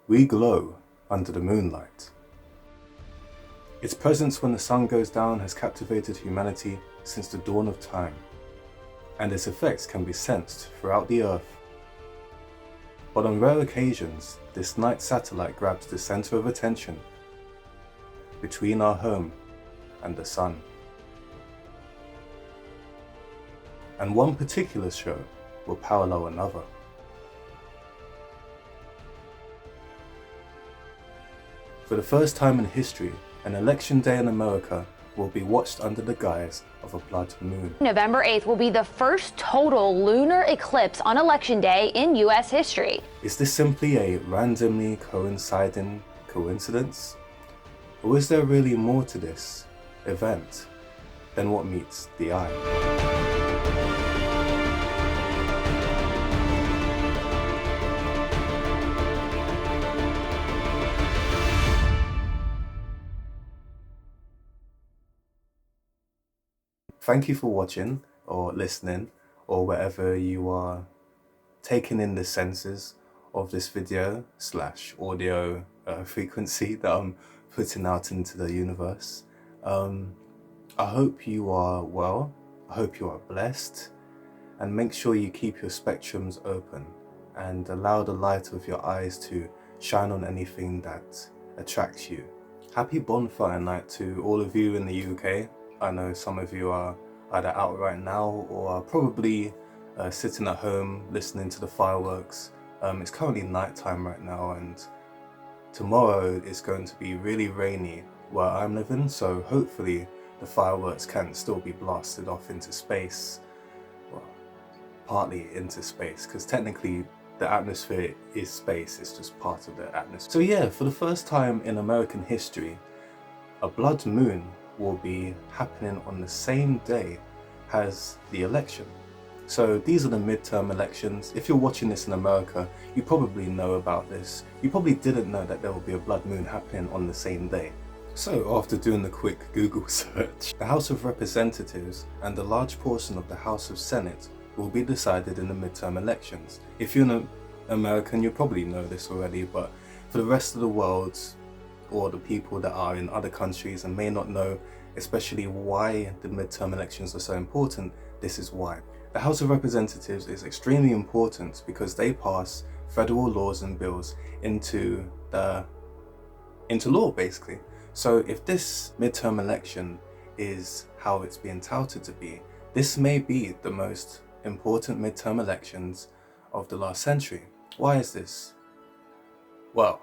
We glow under the moonlight. Its presence when the sun goes down has captivated humanity since the dawn of time, and its effects can be sensed throughout the Earth. But on rare occasions, this night satellite grabs the center of attention between our home and the sun. And one particular show will parallel another. For the first time in history, an election day in America will be watched under the guise of a blood moon. November 8th will be the first total lunar eclipse on election day in U.S. history. Is this simply a randomly coinciding coincidence? Or is there really more to this event than what meets the eye? Thank you for watching or listening, or wherever you are taking in the senses of this video / audio frequency that I'm putting out into the universe. I hope you are well, I hope you are blessed, and make sure you keep your spectrums open and allow the light of your eyes to shine on anything that attracts you. Happy bonfire night to all of you in the UK. I know some of you are either out right now or are probably sitting at home listening to the fireworks. It's currently nighttime right now, and tomorrow is going to be really rainy where I'm living, so hopefully the fireworks can still be blasted off into space, well, partly into space, because technically the atmosphere is space, it's just part of the atmosphere. So yeah, for the first time in American history, a blood moon will be happening on the same day as the election. So these are the midterm elections. If you're watching this in America, you probably know about this. You probably didn't know that there will be a blood moon happening on the same day. So after doing the quick Google search, the House of Representatives and a large portion of the House of Senate will be decided in the midterm elections. If you're an American, you probably know this already, but for the rest of the world, or the people that are in other countries and may not know especially why the midterm elections are so important, this is why. The House of Representatives is extremely important because they pass federal laws and bills into law, basically. So if this midterm election is how it's being touted to be, this may be the most important midterm elections of the last century. Why is this? Well,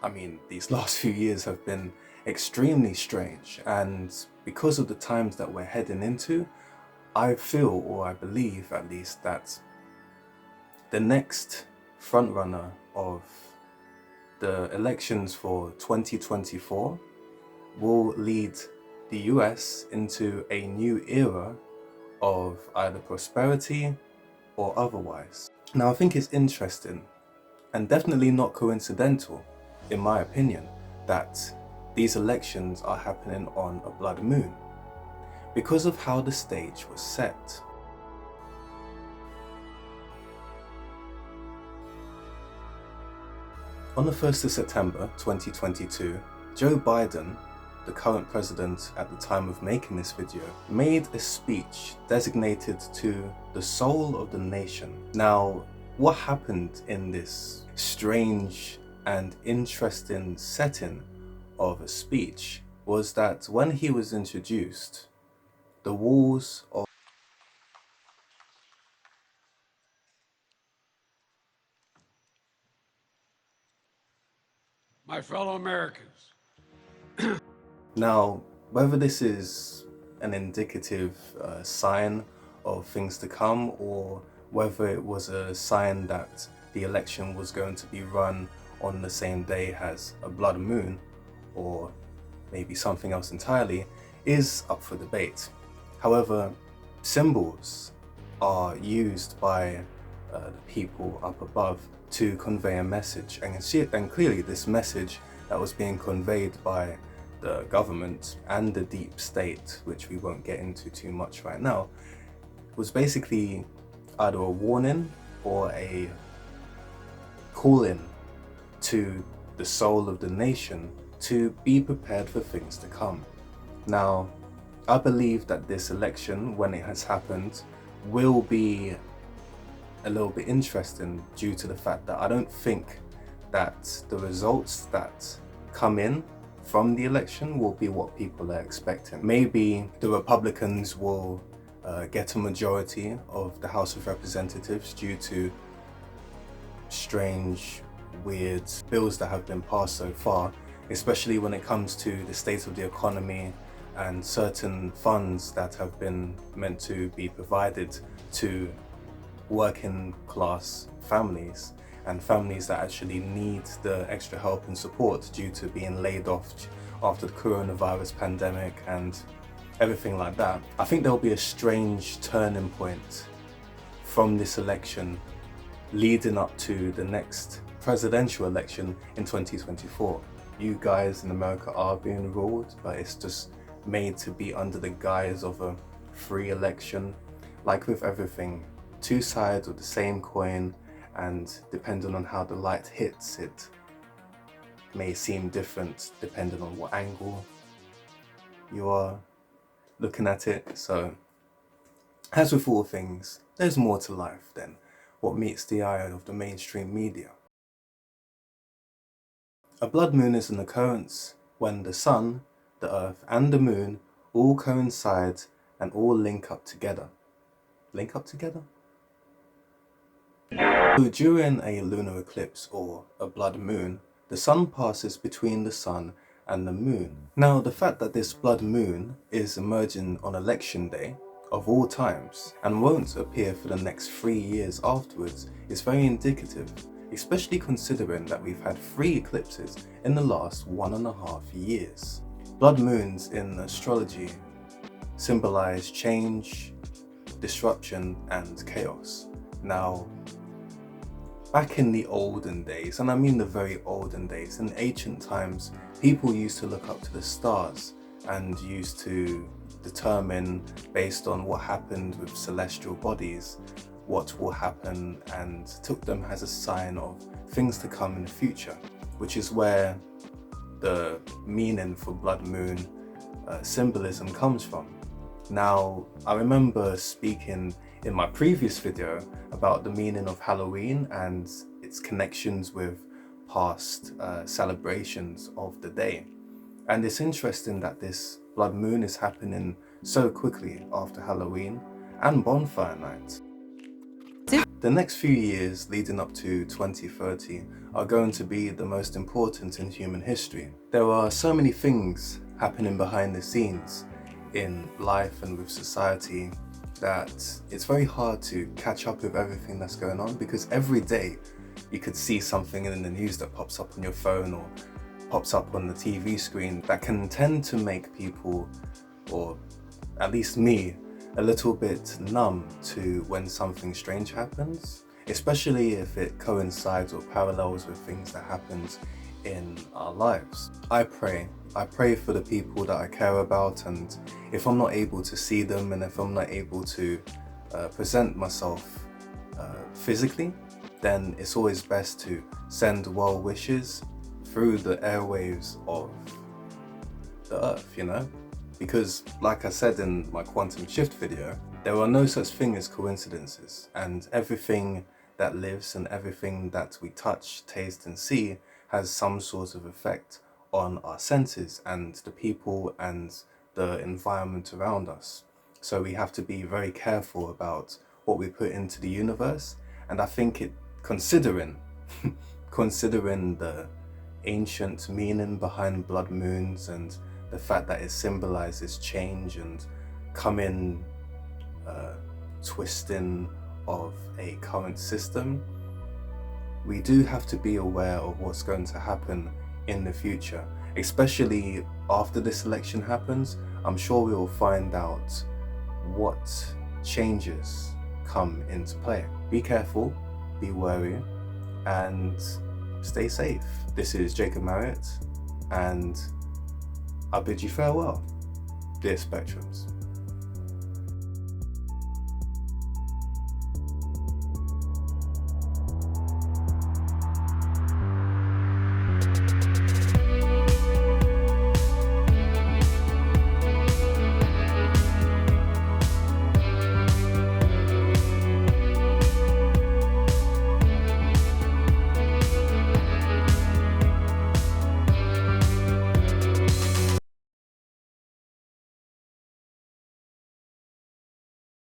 I mean, these last few years have been extremely strange, and because of the times that we're heading into, I feel, or I believe at least, that the next frontrunner of the elections for 2024 will lead the US into a new era of either prosperity or otherwise. Now, I think it's interesting and definitely not coincidental, in my opinion, that these elections are happening on a blood moon because of how the stage was set. On the 1st of September 2022, Joe Biden, the current president at the time of making this video, made a speech designated to the soul of the nation. Now, what happened in this strange and interesting setting of a speech was that when he was introduced, the walls of my fellow Americans. Now, whether this is an indicative sign of things to come, or whether it was a sign that the election was going to be run on the same day as a blood moon, or maybe something else entirely, is up for debate. However, symbols are used by the people up above to convey a message, and clearly this message that was being conveyed by the government and the deep state, which we won't get into too much right now, was basically either a warning or a call-in to the soul of the nation to be prepared for things to come. Now, I believe that this election, when it has happened, will be a little bit interesting due to the fact that I don't think that the results that come in from the election will be what people are expecting. Maybe the Republicans will get a majority of the House of Representatives due to strange, weird bills that have been passed so far, especially when it comes to the state of the economy and certain funds that have been meant to be provided to working class families and families that actually need the extra help and support due to being laid off after the coronavirus pandemic and everything like that. I think there'll be a strange turning point from this election leading up to the next presidential election in 2024. You guys in America are being ruled, but it's just made to be under the guise of a free election. Like with everything, two sides of the same coin, and depending on how the light hits, it may seem different depending on what angle you are looking at it. So, as with all things, there's more to life than what meets the eye of the mainstream media. A blood moon is an occurrence when the sun, the earth and the moon all coincide and all link up together. Link up together? So during a lunar eclipse or a blood moon, the sun passes between the sun and the moon. Now, the fact that this blood moon is emerging on election day of all times and won't appear for the next 3 years afterwards is very indicative, especially considering that we've had 3 eclipses in the last 1.5 years. Blood moons in astrology symbolize change, disruption and chaos. Now, back in the olden days, and I mean the very olden days, in ancient times, people used to look up to the stars and used to determine, based on what happened with celestial bodies, what will happen, and took them as a sign of things to come in the future, which is where the meaning for blood moon symbolism comes from. Now, I remember speaking in my previous video about the meaning of Halloween and its connections with past celebrations of the day. And it's interesting that this blood moon is happening so quickly after Halloween and bonfire night. The next few years leading up to 2030 are going to be the most important in human history. There are so many things happening behind the scenes in life and with society that it's very hard to catch up with everything that's going on, because every day you could see something in the news that pops up on your phone or pops up on the TV screen that can tend to make people, or at least me, a little bit numb to when something strange happens, especially if it coincides or parallels with things that happened in our lives. I pray for the people that I care about, and if I'm not able to see them and if I'm not able to present myself physically, then it's always best to send well wishes through the airwaves of the earth, you know? Because like I said in my quantum shift video, there are no such thing as coincidences, and everything that lives and everything that we touch, taste and see has some sort of effect on our senses and the people and the environment around us. So we have to be very careful about what we put into the universe. And I think considering the ancient meaning behind blood moons and the fact that it symbolizes change and coming twisting of a current system, we do have to be aware of what's going to happen in the future, especially after this election happens. I'm sure we will find out what changes come into play. Be careful, be wary, and stay safe. This is Jacob Marriott, and I bid you farewell, dear Spectrums.